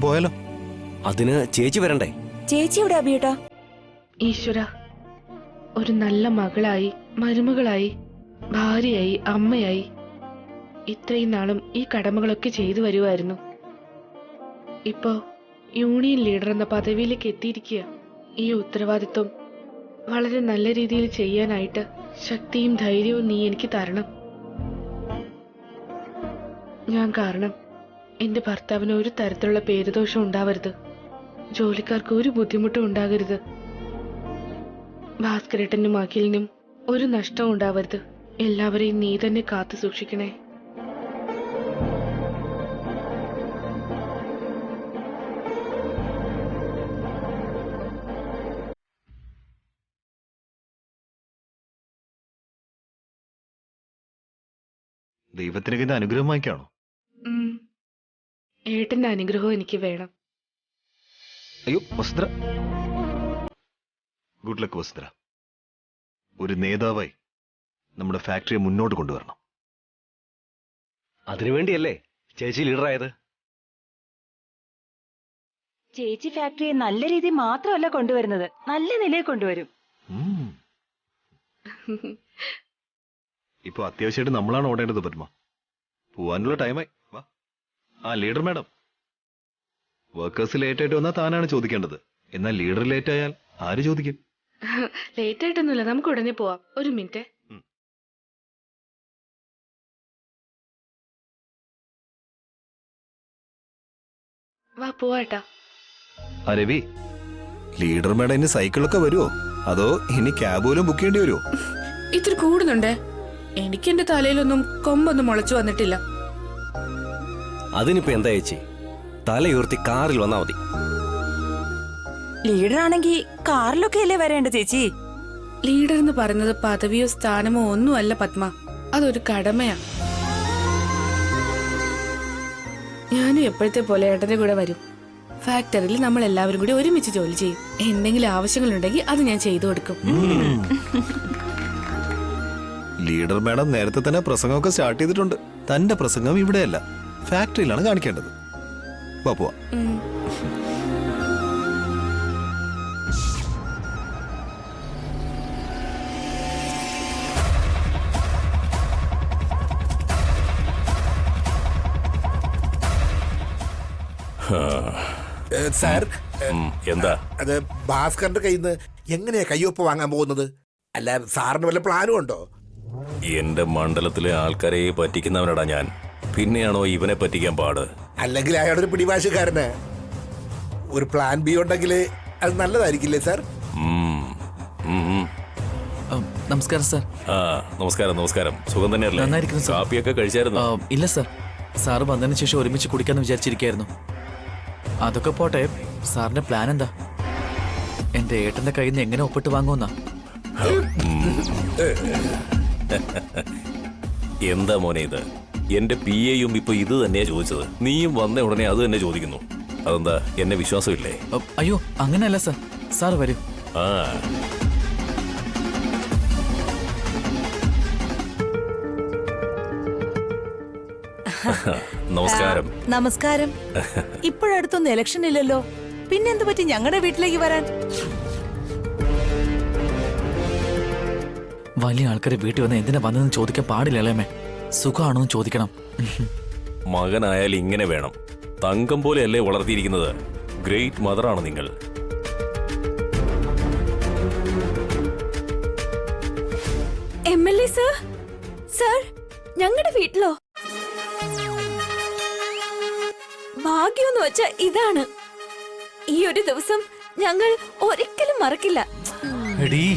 പോയാലോ? അതിന് ചേച്ചി വരണ്ടേ? ചേച്ചി എവിടെ അഭിയേട്ടാ? ഈശ്വര, ഒരു നല്ല മകളായി, മരുമകളായി, ഭാര്യയായി, അമ്മയായി ഇത്രയും നാളും ഈ കടമകളൊക്കെ ചെയ്തു വരുമായിരുന്നു. ഇപ്പോ യൂണിയൻ ലീഡർ എന്ന പദവിയിലേക്ക് എത്തിയിരിക്കുക. ഈ ഉത്തരവാദിത്വം വളരെ നല്ല രീതിയിൽ ചെയ്യാനായിട്ട് ശക്തിയും ധൈര്യവും നീ എനിക്ക് തരണം. ഞാൻ കാരണം എന്റെ ഭർത്താവിന് ഒരു തരത്തിലുള്ള പേരുദോഷം ഉണ്ടാവരുത്. ജോലിക്കാർക്ക് ഒരു ബുദ്ധിമുട്ടും ഉണ്ടാകരുത്. ഭാസ്കരേട്ടനും അഖിലിനും ഒരു നഷ്ടവും ഉണ്ടാവരുത്. എല്ലാവരെയും നീ തന്നെ കാത്തു സൂക്ഷിക്കണേ. ദൈവത്തിനൊക്കെ ഇത് അനുഗ്രഹം വാങ്ങിക്കാണോ? ഏട്ടന്റെ അനുഗ്രഹവും എനിക്ക് വേണം. അയ്യോ വസുന്ധര, ഗുഡ് ലക്ക് വസുന്ധര. ഒരു നേതാവായി നമ്മുടെ ഫാക്ടറിയെ മുന്നോട്ട് കൊണ്ടുവരണം. അതിനുവേണ്ടിയല്ലേ ചേച്ചി ലീഡറായത്? ചേച്ചി ഫാക്ടറിയെ നല്ല രീതിയിൽ മാത്രമല്ല കൊണ്ടുവരുന്നത്, നല്ല നിലയിൽ കൊണ്ടുവരും. ഇപ്പൊ അത്യാവശ്യമായിട്ട് നമ്മളാണ് ഓടേണ്ടത് പത്മ. പോവാനുള്ള ടൈമായി. വാ. ആ ലീഡർ മാഡം, വർക്കേഴ്സ് ലേറ്റ് ആയിട്ട് വന്നാൽ താനാണ് ചോദിക്കേണ്ടത്. എന്നാൽ ലീഡർ ലേറ്റ് ആയാൽ ആര് ചോദിക്കും? ലേറ്റ് ആയിട്ടൊന്നുമില്ല, നമുക്ക് ഉടനെ പോവാം. ഒരു മിനിറ്റ്. വാ പോവാട്ടാ. ആ രവി, ലീഡർ മാഡം ഇനി സൈക്കിളൊക്കെ വരുമോ അതോ ഇനി ക്യാബ് പോലും ബുക്ക് ചെയ്യേണ്ടി വരുമോ? ഇത്തിരി കൂടുന്നുണ്ടേ. എനിക്ക് എന്റെ തലയിലൊന്നും കൊമ്പൊന്നും മുളച്ചു വന്നിട്ടില്ല. അതിനിപ്പോ എന്താ ചേച്ചി, തലയുയർത്തി കാറിൽ വന്നാ മതി. ലീഡർ ആണെങ്കിൽ കാറിലൊക്കെ അല്ലേ വരേണ്ട ചേച്ചി? ലീഡർ എന്ന് പറയുന്നത് പദവിയോ സ്ഥാനമോ ഒന്നുമല്ല പത്മ, അതൊരു കടമയാ. ഞാനും എപ്പോഴത്തെ പോലെ ഏട്ടന്റെ കൂടെ വരും. ഫാക്ടറിയിൽ നമ്മൾ എല്ലാവരും കൂടി ഒരുമിച്ച് ജോലി ചെയ്യും. എന്തെങ്കിലും ആവശ്യങ്ങളുണ്ടെങ്കിൽ അത് ഞാൻ ചെയ്തു കൊടുക്കും. ലീഡർ മാഡം നേരത്തെ തന്നെ പ്രസംഗമൊക്കെ സ്റ്റാർട്ട് ചെയ്തിട്ടുണ്ട്. തന്റെ പ്രസംഗം ഇവിടെയല്ല, ഫാക്ടറിയിലാണ് കാണിക്കേണ്ടത്. വാ പോവാ. സാർ, എന്താ അത് ഭാസ്കറിന്റെ കയ്യിൽ നിന്ന് എങ്ങനെയാ കയ്യൊപ്പ് വാങ്ങാൻ പോകുന്നത്? അല്ല, സാറിന് വല്ല പ്ലാനും ഉണ്ടോ? എന്റെ മണ്ഡലത്തിലെ ആൾക്കാരെ പറ്റിക്കുന്നവനടാ ഞാൻ. പിന്നെയാണോ ഇവനെ പറ്റിക്കാൻ പാട്? അല്ലെങ്കിൽ അയാളൊരു പിടിവാശക്കാരന്. ഒരു പ്ലാൻ ബി ഉണ്ടെങ്കിൽ അത് നല്ലതായിരിക്കില്ലേ സാർ? നമസ്കാരം സാർ. ആ നമസ്കാരം. നമസ്കാരം. സുഖം തന്നെയല്ലേ? നന്നായിരിക്കുന്നു സാർ. കാപ്പിയൊക്കെ കഴിച്ചായിരുന്നു? ഇല്ല സാർ, സാറ് വന്നതിന് ശേഷം ഒരുമിച്ച് കുടിക്കാന്ന് വിചാരിച്ചിരിക്കായിരുന്നു. അതൊക്കെ പോട്ടെ, സാറിന്റെ പ്ലാൻ എന്താ? എന്റെ ഏട്ടന്റെ കയ്യിൽ നിന്ന് എങ്ങനെ ഒപ്പിട്ട് വാങ്ങുമെന്നാ? എന്താ മോനെ ഇത്? എന്റെ PA-യും ഇപ്പൊ ഇത് തന്നെയാ ചോദിച്ചത്. നീയും വന്ന ഉടനെ അത് തന്നെ ചോദിക്കുന്നു. അതെന്താ, എന്നെ വിശ്വാസമില്ലേ? അയ്യോ അങ്ങനെയല്ല സാർ. സാർ വരൂ. ആ നമസ്കാരം. നമസ്കാരം. ഇപ്പോഴടുത്തൊന്നും ഇലക്ഷൻ ഇല്ലല്ലോ, പിന്നെന്ത് പറ്റി ഞങ്ങളുടെ വീട്ടിലേക്ക് വരാൻ? വലിയ ആൾക്കാരെ വീട്ടിൽ വന്ന് എന്തിനാ വന്നതെന്ന് ചോദിക്കാൻ പാടില്ല അല്ലേ? സുഖമാണോന്ന് ചോദിക്കണം. മകനായാൽ ഇങ്ങനെ വേണം. തങ്കം പോലെയല്ലേ വളർത്തിയിരിക്കുന്നത്. ഗ്രേറ്റ് മദറാണ് നിങ്ങൾ. MLA സർ, സർ ഞങ്ങളുടെ വീട്ടിലോ? ഭാഗ്യമെന്ന് വെച്ചാ ഇതാണ്. ഈ ഒരു ദിവസം ഞങ്ങൾ ഒരിക്കലും മറക്കില്ല. എടീ,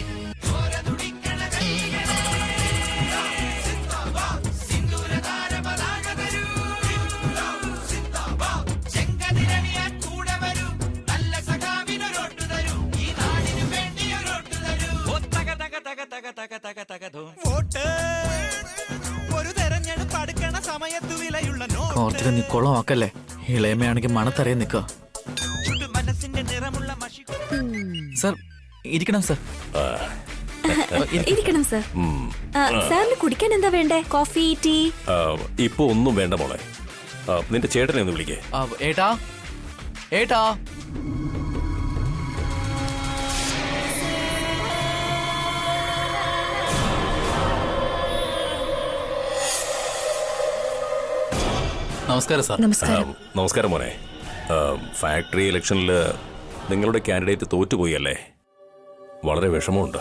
കോർത്തില് നീ കുളമാക്കല്ലേ. ഇളയമയാണെങ്കിൽ മണത്തറിയാൻ നിൽക്കുക. സാർ ഇരിക്കണം സാർ. ഇരിക്കണം സർ. സാറിന് കുടിക്കാൻ എന്താ വേണ്ടേ? Coffee, tea? ഇപ്പൊ ഒന്നും വേണ്ട മോളെ. നിന്റെ ചേട്ടനെ ഒന്ന് വിളിക്കേ. ഏട്ടാ ഏട്ടാ. നമസ്കാരം സാർ. നമസ്കാരം മോനെ. ഫാക്ടറി ഇലക്ഷനിൽ നിങ്ങളുടെ കാൻഡിഡേറ്റ് തോറ്റുപോയി അല്ലേ? വളരെ വിഷമമുണ്ട്.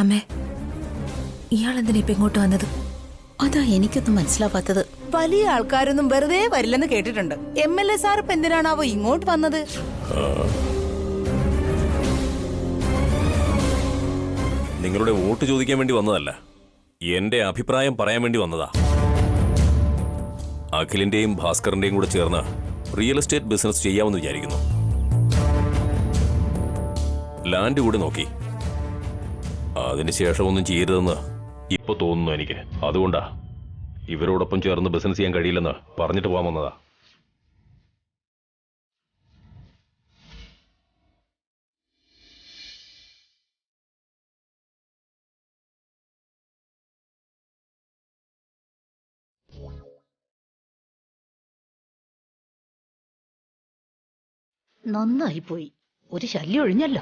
അമ്മേ, ഇയാളെന്തിനാ ഇപ്പൊ ഇങ്ങോട്ട് വന്നത്? അതാ എനിക്കൊന്നും മനസ്സിലാവാത്തത്. വലിയ ആൾക്കാരൊന്നും വെറുതെ വരില്ലെന്ന് കേട്ടിട്ടുണ്ട്. MLA സാർ ഇപ്പൊ എന്തിനാണാവോ ഇങ്ങോട്ട് വന്നത്? നിങ്ങളുടെ വോട്ട് ചോദിക്കാൻ വേണ്ടി വന്നതല്ല, എന്റെ അഭിപ്രായം പറയാൻ വേണ്ടി വന്നതാ. അഖിലിന്റെയും ഭാസ്കറിന്റെയും കൂടെ ചേർന്ന് റിയൽ എസ്റ്റേറ്റ് ബിസിനസ് ചെയ്യാമെന്ന് വിചാരിക്കുന്നു. ലാൻഡ് കൂടി നോക്കി. അതിനുശേഷം ഒന്നും ചെയ്യരുതെന്ന് ഇപ്പൊ തോന്നുന്നു എനിക്ക്. അതുകൊണ്ടാ ഇവരോടൊപ്പം ചേർന്ന് ബിസിനസ് ചെയ്യാൻ കഴിയില്ലെന്ന് പറഞ്ഞിട്ട് പോകാൻ വന്നതാ. നന്നായി പോയി, ഒരു ശല്യം ഒഴിഞ്ഞല്ലോ.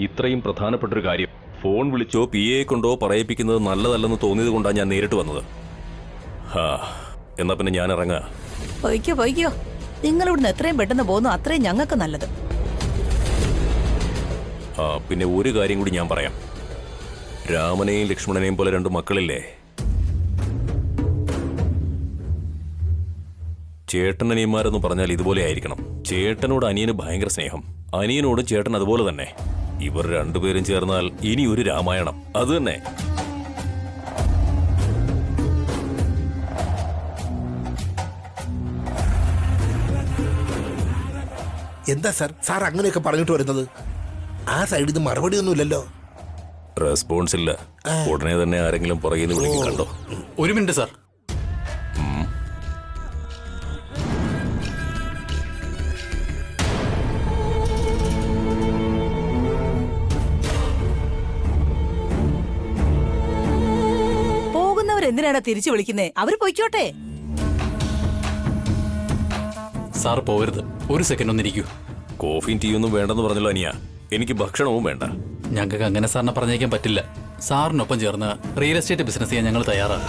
ഇത്രയും പ്രധാനപ്പെട്ടൊരു കാര്യം ഫോൺ വിളിച്ചോ PA കൊണ്ടോ പറയിപ്പിക്കുന്നത് നല്ലതല്ലെന്ന് തോന്നിയത് കൊണ്ടാണ് ഞാൻ നേരിട്ട് വന്നത്. എന്നാ പിന്നെ ഞാൻ ഇറങ്ങാ. പോയിക്കോ. നിങ്ങൾ ഇവിടുന്ന് എത്രയും പെട്ടെന്ന് പോകുന്നു അത്രയും ഞങ്ങൾക്ക് നല്ലത്. പിന്നെ ഒരു കാര്യം കൂടി ഞാൻ പറയാം. രാമനെയും ലക്ഷ്മണനെയും പോലെ 2 മക്കളില്ലേ? ചേട്ടനനിയന്മാരെന്ന് പറഞ്ഞാൽ ഇതുപോലെ ആയിരിക്കണം. ചേട്ടനോട് അനിയന് ഭയങ്കര സ്നേഹം, അനിയനോടും ചേട്ടൻ അതുപോലെ തന്നെ. ഇവർ 2 പേരും ചേർന്നാൽ ഇനി ഒരു രാമായണം. അത് തന്നെ. എന്താ സാർ അങ്ങനെയൊക്കെ പറഞ്ഞിട്ട് വരുന്നത്? ആ സൈഡിൽ നിന്ന് മറുപടി ഒന്നുമില്ലല്ലോ. റെസ്പോൺസ് ഇല്ല. ഉടനെ തന്നെ ആരെങ്കിലും പുറകിൽ നിന്ന് വിളിക്കും. കണ്ടോ? ഒരു മിനിറ്റ് സാർ. എന്തിനാണ് തിരിച്ചു വിളിക്കുന്നേ? അവര് പൊയ്ക്കോട്ടെ. സാർ പോകരുത്, ഒരു സെക്കൻഡ് ഒന്നിരിക്കൂ. കോഫിയും ടീയൊന്നും വേണ്ടെന്ന് പറഞ്ഞല്ലോ അനിയ. എനിക്ക് ഭക്ഷണവും വേണ്ട. ഞങ്ങൾക്ക് അങ്ങനെ സാറിനെ പറഞ്ഞേക്കാൻ പറ്റില്ല. സാറിനൊപ്പം ചേർന്ന് റിയൽ എസ്റ്റേറ്റ് ബിസിനസ് ചെയ്യാൻ ഞങ്ങൾ തയ്യാറാണ്.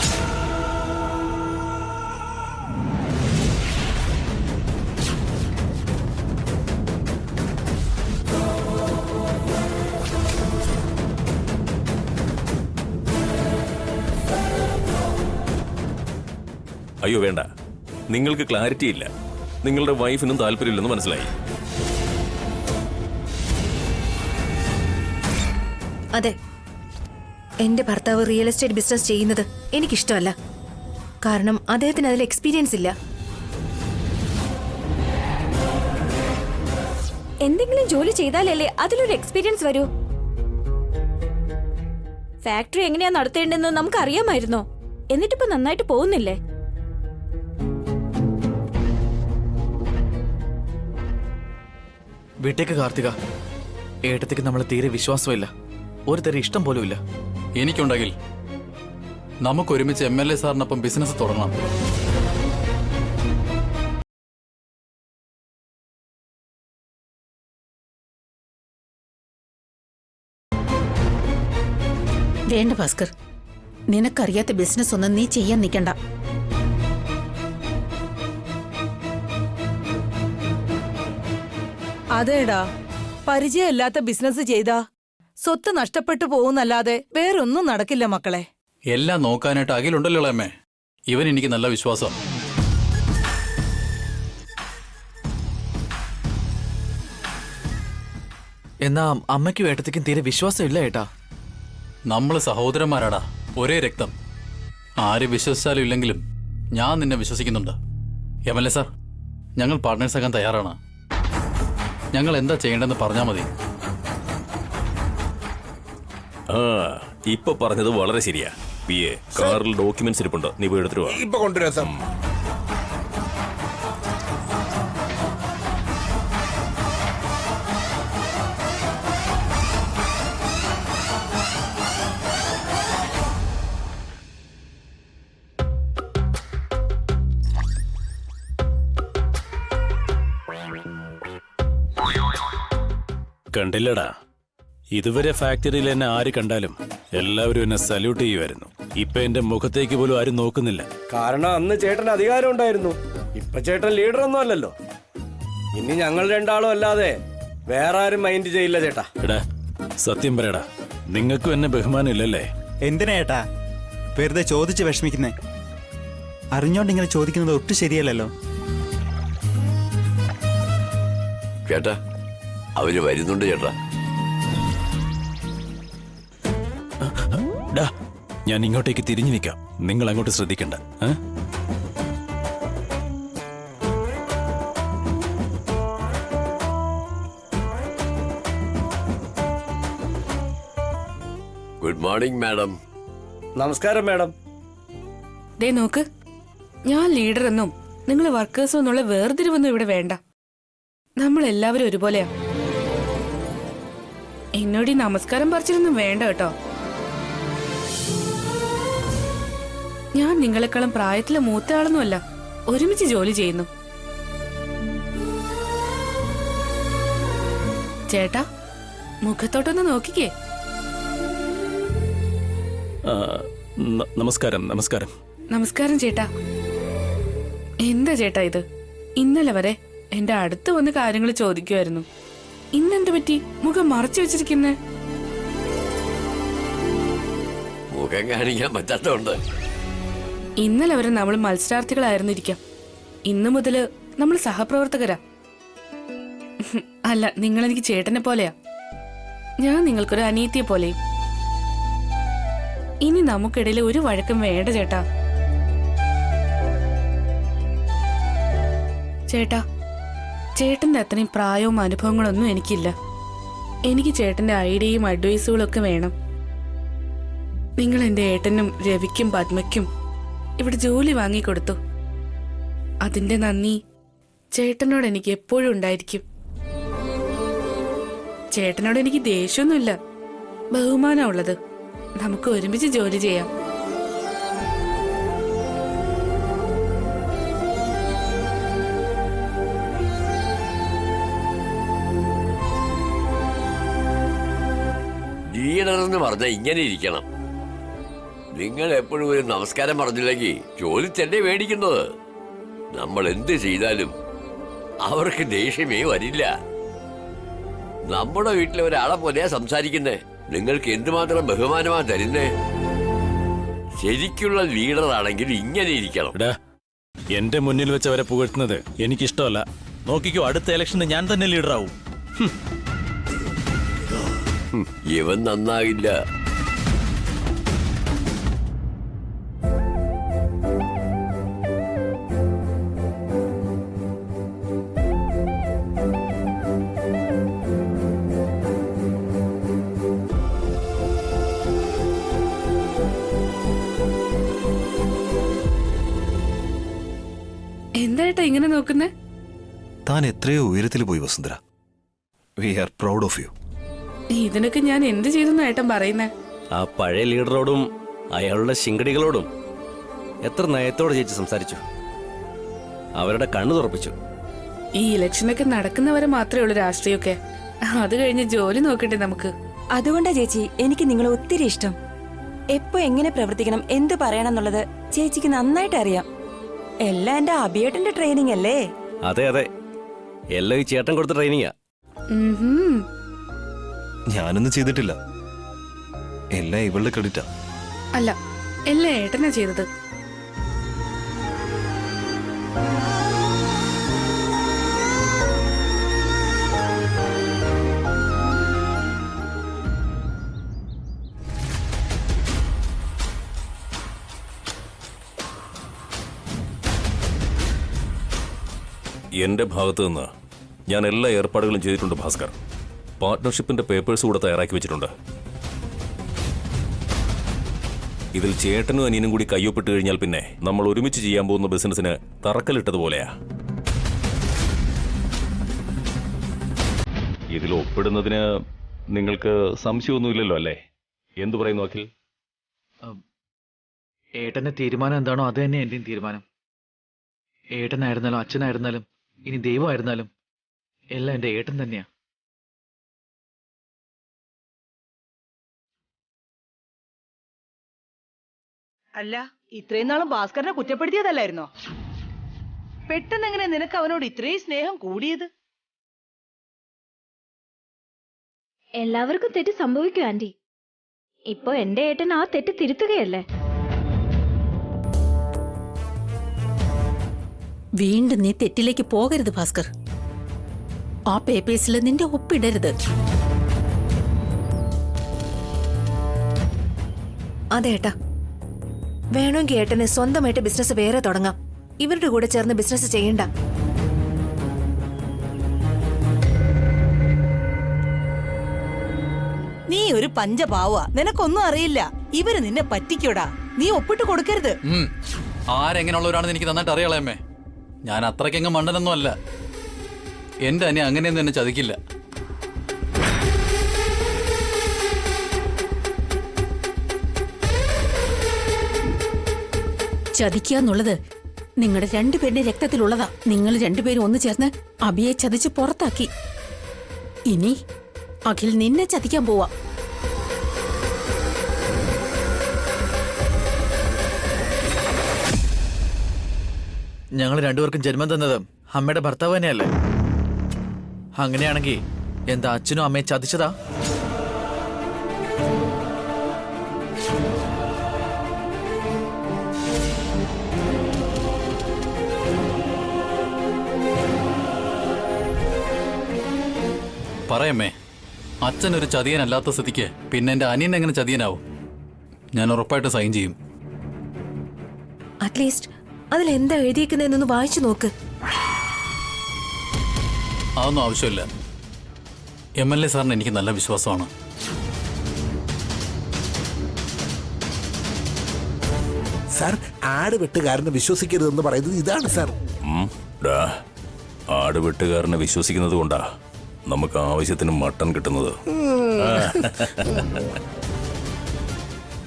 അയ്യോ വേണ്ട, നിങ്ങൾക്ക് ക്ലാരിറ്റി ഇല്ല. നിങ്ങളുടെ വൈഫിനും താല്പര്യമില്ലെന്ന് മനസ്സിലായി. അതെ, എന്റെ ഭർത്താവ് റിയൽ എസ്റ്റേറ്റ് ബിസിനസ് ചെയ്യുന്നത് എനിക്കിഷ്ടമല്ല. കാരണം അദ്ദേഹത്തിന് അതിൽ എക്സ്പീരിയൻസ് ഇല്ല. എന്തെങ്കിലും ജോലി ചെയ്താലല്ലേ അതിലൊരു എക്സ്പീരിയൻസ് വരൂ. ഫാക്ടറി എങ്ങനെയാ നടത്തേണ്ടെന്ന് നമുക്ക് അറിയാമായിരുന്നോ? എന്നിട്ടിപ്പോ നന്നായിട്ട് പോകുന്നില്ലേ? വിട്ടേക്ക് കാർത്തിക. ഏട്ടത്തേക്ക് നമ്മളെ തീരെ വിശ്വാസമില്ല, ഒരു തരം ഇഷ്ടം പോലും ഇല്ല. എനിക്കുണ്ടെങ്കിൽ നമുക്കൊരുമിച്ച് MLA സാറിനൊപ്പം ബിസിനസ് തുടങ്ങണം. വേണ്ട ഭാസ്കർ, നിനക്കറിയാത്ത ബിസിനസ് ഒന്നും നീ ചെയ്യാൻ നിൽക്കണ്ട. അതേടാ, പരിചയമില്ലാത്ത ബിസിനസ് ചെയ്താ സ്വത്ത് നഷ്ടപ്പെട്ടു പോകുന്നല്ലാതെ വേറൊന്നും നടക്കില്ല മക്കളെ. എല്ലാം നോക്കാനായിട്ട് അഖിലുണ്ടല്ലോ അമ്മേ. ഇവൻ എനിക്ക് നല്ല വിശ്വാസം. എന്നാ അമ്മയ്ക്കും ഏട്ടത്തേക്കും തീരെ വിശ്വാസം ഇല്ല ഏട്ടാ. നമ്മൾ സഹോദരന്മാരാടാ, ഒരേ രക്തം. ആര് വിശ്വസിച്ചാലും ഇല്ലെങ്കിലും ഞാൻ നിന്നെ വിശ്വസിക്കുന്നുണ്ട്. MLA സാർ, ഞങ്ങൾ പാർട്ട്നേഴ്സ് ആകാൻ തയ്യാറാണ്. ഞങ്ങൾ എന്താ ചെയ്യേണ്ടെന്ന് പറഞ്ഞാൽ മതി. ഇപ്പൊ പറഞ്ഞത് വളരെ ശരിയാ. PA, കാറിൽ ഡോക്യുമെന്റ്സ് ഇരിപ്പുണ്ട്, നീ പോയി എടുത്തിട്ട് വാ. ഇപ്പൊ കൊണ്ടുവരാം സാർ. കണ്ടില്ലടാ, ഇതുവരെ ഫാക്ടറിയിൽ എന്നെ ആര് കണ്ടാലും എല്ലാവരും എന്നെ സല്യൂട്ട് ചെയ്യുമായിരുന്നു. ഇപ്പൊ എന്റെ മുഖത്തേക്ക് പോലും ആരും നോക്കുന്നില്ല. കാരണം അന്ന് ചേട്ടൻ അധികാരം ഉണ്ടായിരുന്നു. ഇപ്പൊ ചേട്ടൻ ലീഡർ ഒന്നും അല്ലല്ലോ. ഇനി ഞങ്ങൾ രണ്ടാളും അല്ലാതെ വേറെ ആരും മൈൻഡ് ചെയ്യില്ല ചേട്ടാ. എടാ, സത്യം പറയടാ, നിങ്ങൾക്കും എന്നെ ബഹുമാനം ഇല്ലല്ലേ? എന്തിനാ ഏട്ടാ വെറുതെ ചോദിച്ച് വിഷമിക്കുന്നേ? അറിഞ്ഞോണ്ട് ഇങ്ങനെ ചോദിക്കുന്നത് ഒട്ടും ശരിയല്ലല്ലോ. ചേട്ടാ, അവര് വരുന്നുണ്ട് ചേട്ടാ. ഡാ, ഞാൻ ഇങ്ങോട്ടേക്ക് തിരിഞ്ഞു നിൽക്കാം, നിങ്ങൾ അങ്ങോട്ട് ശ്രദ്ധിക്കണ്ട. Good morning madam. നമസ്കാരം മാഡം. ദേ നോക്ക്, ഞാൻ ലീഡർ എന്നും നിങ്ങൾ വർക്കേഴ്സും എന്നുള്ള വേർതിരിവൊന്നും ഇവിടെ വേണ്ട. നമ്മൾ എല്ലാവരും ഒരുപോലെയാ. എന്നോട് ഈ നമസ്കാരം പറിച്ചിട്ടൊന്നും വേണ്ട കേട്ടോ. ഞാൻ നിങ്ങളെക്കാളും പ്രായത്തിലെ മൂത്ത ആളൊന്നുമല്ല, ഒരുമിച്ച് ജോലി ചെയ്യുന്നു. ചേട്ടാ, മുഖത്തോട്ടൊന്ന് നോക്കിക്കേ. നമസ്കാരം. നമസ്കാരം. നമസ്കാരം ചേട്ടാ. എന്താ ചേട്ടാ ഇത്? ഇന്നലെ വരെ എന്റെ അടുത്ത് വന്ന് കാര്യങ്ങൾ ചോദിക്കുമായിരുന്നു. ഇന്നെന്ത് പറ്റി മുഖം മറച്ചു വെച്ചിരിക്കുന്നേ? മുഖം കാണിക്കാൻ പറ്റാത്തോണ്ട്. ഇന്നലെ വരെ നമ്മൾ മത്സരാർത്ഥികളായിരുന്നിരിക്കാം. ഇന്നു മുതല് നമ്മൾ സഹപ്രവർത്തകരാ. അല്ല, നിങ്ങൾ എനിക്ക് ചേട്ടനെ പോലെയാ, ഞാൻ നിങ്ങൾക്കൊരു അനിയത്തിയെ പോലെയും. ഇനി നമുക്കിടയിൽ ഒരു വഴക്കം വേണ്ട ചേട്ടാ. ചേട്ടാ, ചേട്ടന്റെ അത്രയും പ്രായവും അനുഭവങ്ങളൊന്നും എനിക്കില്ല. എനിക്ക് ചേട്ടന്റെ ഐഡിയയും അഡ്വൈസുകളും ഒക്കെ വേണം. നിങ്ങൾ എന്റെ ഏട്ടനും രവിക്കും പത്മയ്ക്കും ഇവിടെ ജോലി വാങ്ങിക്കൊടുത്തു. അതിന്റെ നന്ദി ചേട്ടനോട് എനിക്ക് എപ്പോഴും ഉണ്ടായിരിക്കും. ചേട്ടനോട് എനിക്ക് ദേഷ്യമൊന്നുമില്ല, ബഹുമാനം ഉള്ളത്. നമുക്ക് ഒരുമിച്ച് ജോലി ചെയ്യാം. ലീഡർ എന്ന് പറഞ്ഞാൽ ഇങ്ങനെ ഇരിക്കണം. നിങ്ങൾ എപ്പോഴും ഒരു നമസ്കാരം പറഞ്ഞില്ലെങ്കിൽ ജോലി തന്നെ മേടിക്കുന്നത്. നമ്മൾ എന്ത് ചെയ്താലും അവർക്ക് ദേഷ്യമേ വരില്ല. നമ്മുടെ വീട്ടിലെ ഒരാളെ പോലെയാ സംസാരിക്കുന്നേ. നിങ്ങൾക്ക് എന്തുമാത്രം ബഹുമാനമാ തരുന്നേ. ശരിക്കുള്ള ലീഡർ ആണെങ്കിൽ ഇങ്ങനെ ഇരിക്കണം. എന്റെ മുന്നിൽ വെച്ച് അവരെ പുകഴ്ത്തുന്നത് എനിക്കിഷ്ടമല്ല. നോക്കിക്കോ, അടുത്ത ഇലക്ഷന് ഞാൻ തന്നെ ലീഡറാവും. ഇവൻ നന്നാകില്ല. എന്തായിട്ടാ ഇങ്ങനെ നോക്കുന്നേ? താൻ എത്രയോ ഉയരത്തിൽ പോയി Vasundhara. We are proud of you. ഇതിനൊക്കെ ഞാൻ എന്ത് ചെയ്തെന്ന് ഏട്ടൻ പറയുന്നേ? ആ പഴയ ലീഡറോടും അയാളുടെ ശിങ്കടികളോടും എത്ര നയത്തോടെ ചേച്ചി സംസാരിച്ചു. അവരുടെ കണ്ണു തുറപ്പിച്ചു. ഈ ഇലക്ഷനൊക്കെ നടക്കുന്നവരെ മാത്രമേ ഉള്ളൂ രാഷ്ട്രീയമൊക്കെ. അത് കഴിഞ്ഞ് ജോലി നോക്കണ്ടേ നമുക്ക്? അതുകൊണ്ടാ ചേച്ചി എനിക്ക് നിങ്ങളെ ഒത്തിരി ഇഷ്ടം. എപ്പോ എങ്ങനെ പ്രവർത്തിക്കണം, എന്ത് പറയണം എന്നുള്ളത് ചേച്ചിക്ക് നന്നായിട്ട് അറിയാം. എല്ലാം എന്റെ അഭിയേട്ടന്റെ ട്രെയിനിങ് അല്ലേ? അതെ അതെ, എല്ലാം ഈ ചേട്ടൻ കൊടുത്ത ട്രെയിനിങ്ങാ. ഞാനൊന്നും ചെയ്തിട്ടില്ല, എല്ലാം ഇവളുടെ ക്രെഡിറ്റാ. അല്ല, എല്ലാം ഏട്ടനാ ചെയ്തത്. എന്റെ ഭാഗത്ത് നിന്ന് ഞാൻ എല്ലാ ഏർപ്പാടുകളും ചെയ്തിട്ടുണ്ട് ഭാസ്കർ. പാർട്ട്ണർഷിപ്പിന്റെ പേപ്പേഴ്സ് കൂടെ തയ്യാറാക്കി വെച്ചിട്ടുണ്ട്. ഇതിൽ ചേട്ടനും അനിയനും കൂടി കയ്യൊപ്പിട്ട് കഴിഞ്ഞാൽ പിന്നെ നമ്മൾ ഒരുമിച്ച് ചെയ്യാൻ പോകുന്ന ബിസിനസ്സിന് തറക്കല്ലിട്ടതുപോലെയാ. ഇതിൽ ഒപ്പിടുന്നതിന് നിങ്ങൾക്ക് സംശയമൊന്നുമില്ലല്ലോ അല്ലേ? എന്തു പറയുന്നു അഖിൽ? ഏട്ടന്റെ തീരുമാനം എന്താണോ അത് തന്നെ എന്റെയും തീരുമാനം. ഏട്ടനായിരുന്നാലും അച്ഛനായിരുന്നാലും ഇനി ദൈവമായിരുന്നാലും എല്ലാം എന്റെ ഏട്ടൻ തന്നെയാ. അല്ല, ഇത്രയും നാളും ഭാസ്കരനെ കുറ്റപ്പെടുത്തിയതല്ലായിരുന്നോ? പെട്ടെന്ന് എങ്ങനെ നിനക്ക് അവനോട് ഇത്രയും സ്നേഹം കൂടിയത്? എല്ലാവർക്കും തെറ്റ് സംഭവിക്കും ആന്റി. ഇപ്പൊ എന്റെ ഏട്ടൻ ആ തെറ്റ് തിരുത്തുകയല്ലേ. വീണ്ടും നീ തെറ്റിലേക്ക് പോകരുത് ഭാസ്കർ. ആ പേപ്പേഴ്സിൽ നിന്റെ ഒപ്പിടരുത്. അതെ ഏട്ടാ, വേണമെങ്കിൽ ഏട്ടന് സ്വന്തമായിട്ട് ബിസിനസ് വേറെ തുടങ്ങാം. ഇവരുടെ കൂടെ ചേർന്ന് ബിസിനസ് ചെയ്യണ്ട. നീ ഒരു പഞ്ചപാവ, നിനക്കൊന്നും അറിയില്ല. ഇവര് നിന്നെ പറ്റിക്കൂടാ. നീ ഒപ്പിട്ട് കൊടുക്കരുത്. ആരെങ്ങനെയുള്ളവരാണെന്ന് എനിക്ക് നന്നായിട്ട് അറിയാളേമ്മേ. ഞാൻ അത്രയ്ക്കങ്ങ് മണ്ടനൊന്നും അല്ല. എന്റെ അനി അങ്ങനെയൊന്നും എന്നെ ചതിക്കില്ല. ചതിക്കുക എന്നുള്ളത് നിങ്ങളുടെ രണ്ടുപേരുടെ രക്തത്തിലുള്ളതാ. നിങ്ങൾ രണ്ടുപേരും ഒന്ന് ചേർന്ന് അബിയെ ചതിച്ച് പുറത്താക്കി. ഇനി അഖിൽ നിന്നെ ചതിക്കാൻ പോവാ. ഞങ്ങൾ രണ്ടുപേർക്കും ജന്മം തന്നത് അമ്മയുടെ ഭർത്താവ് തന്നെയല്ലേ? അങ്ങനെയാണെങ്കിൽ എന്താ അച്ഛനും അമ്മയെ ചതിച്ചതാ? പറയമ്മേ, അച്ഛനൊരു ചതിയനല്ലാത്ത സ്ഥിതിക്ക് പിന്നെ എന്റെ അനിയൻ എങ്ങനെ ചതിയനാവും? ഞാൻ ഉറപ്പായിട്ട് സൈൻ ചെയ്യും. അറ്റ്ലീസ്റ്റ് അതിലെന്താ എഴുതിയിരിക്കുന്നതെന്നൊന്ന് വായിച്ചു നോക്ക്. അതൊന്നും ആവശ്യമില്ല. MLA സാറിന് എനിക്ക് നല്ല വിശ്വാസമാണ്. സാർ, ആട് വെട്ടുകാരനെ വിശ്വസിക്കരുതെന്ന് പറയുന്നത് ഇതാണ് സാർ. ആട് വെട്ടുകാരനെ വിശ്വസിക്കുന്നത് കൊണ്ടാ നമുക്ക് ആവശ്യത്തിന് മട്ടൺ കിട്ടുന്നത്.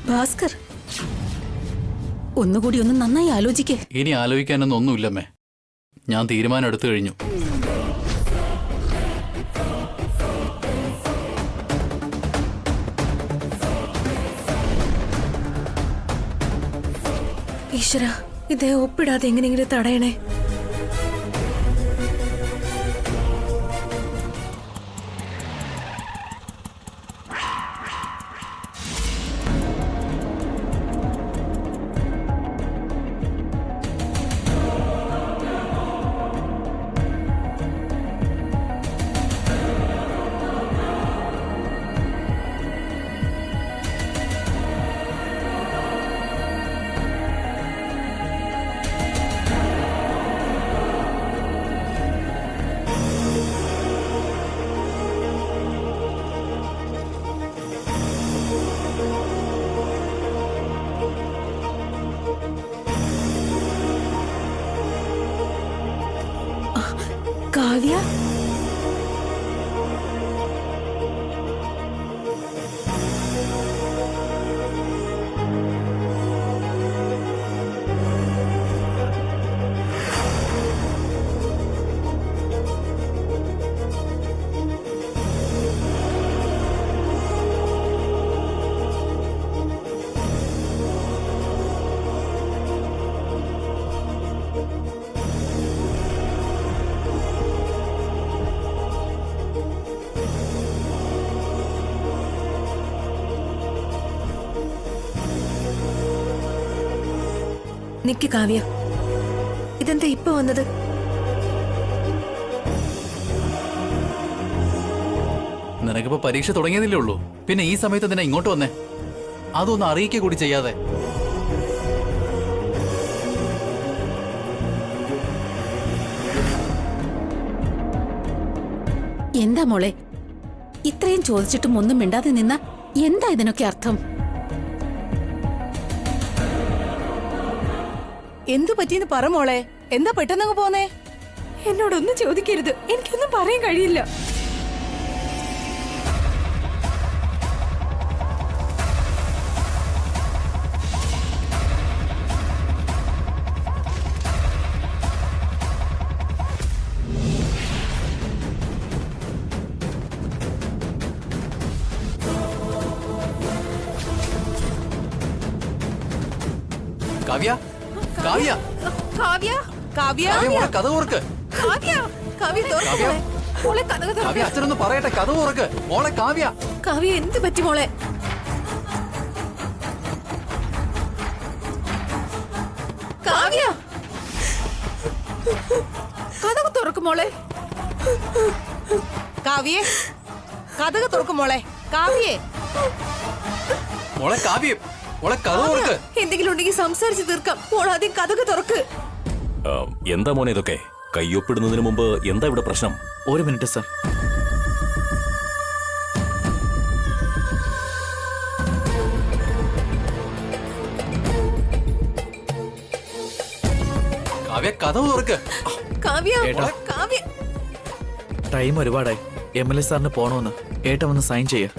ഭാസ്കർ, ഒന്നുകൂടി ഒന്ന് നന്നായി ആലോചിക്കേ. ഇനി ആലോചിക്കാനൊന്നും ഒന്നുമില്ലമ്മേ. ഞാൻ തീരുമാനം എടുത്തു കഴിഞ്ഞു. ഈശ്വര, ഇതേ ഒപ്പിടാതെ എങ്ങനെയെങ്കിലും തടയണേ. കാവ്യ, നിക്ക് കാവ്യ, ഇതെന്താ ഇപ്പൊ വന്നത്? നിനക്കിപ്പോ പരീക്ഷ തുടങ്ങിയതില്ലേ ഉള്ളൂ. പിന്നെ ഈ സമയത്ത് തന്നെ ഇങ്ങോട്ട് വന്നേ? അതൊന്നും അറിയിക്കുക കൂടി ചെയ്യാതെ. എന്താ മോളെ, ഇത്രയും ചോദിച്ചിട്ടും ഒന്നും മിണ്ടാതെ നിന്ന എന്താ ഇതിനൊക്കെ അർത്ഥം? എന്തു പറ്റിയെന്ന് പറ മോളെ. എന്താ പെട്ടെന്നങ്ങ് പോന്നേ? എന്നോടൊന്നും ചോദിക്കരുത്, എനിക്കൊന്നും പറയാൻ കഴിയില്ല. കാവ്യ കാവ്യ കാവ്യ കാവ്യ കാവ്യ മോളെ കഥ ഓർക്ക്. കാവ്യ കാവ്യ തുറക്ക് കാവ്യ. മോളെ. മോളെ കഥക് തുറക്ക്. കാവ്യ അച്ഛനൊന്ന് പറയട്ടെ, കഥ ഓർക്ക്. മോളെ കാവ്യ. കാവ്യ എന്ത് പറ്റി മോളെ? കാവ്യ കഥക് തുറക്ക് മോളെ. കാവ്യേ കഥക് തുറക്ക് മോളെ. കാവ്യേ മോളെ കാവ്യ. മോളെ കഥ ഓർക്ക്. എന്തെങ്കിലും ഉണ്ടെങ്കിൽ സംസാരിച്ച് തീർക്കാം. മോൾ ആദ്യം കഥക് തുറക്ക്. എന്താ മോനെ ഇതൊക്കെ? കയ്യൊപ്പിടുന്നതിന് മുമ്പ് എന്താ ഇവിടെ പ്രശ്നം? ഒരു മിനിറ്റ് സാർ. കാവ്യ കഥ ഓർക്ക്. കാവ്യ ഏട്ടാ. കാവ്യ ടൈം ഒരുപാടായി. MLA സാറിന് പോണോന്ന് ഏട്ടൻ വന്ന് സൈൻ ചെയ്യാം.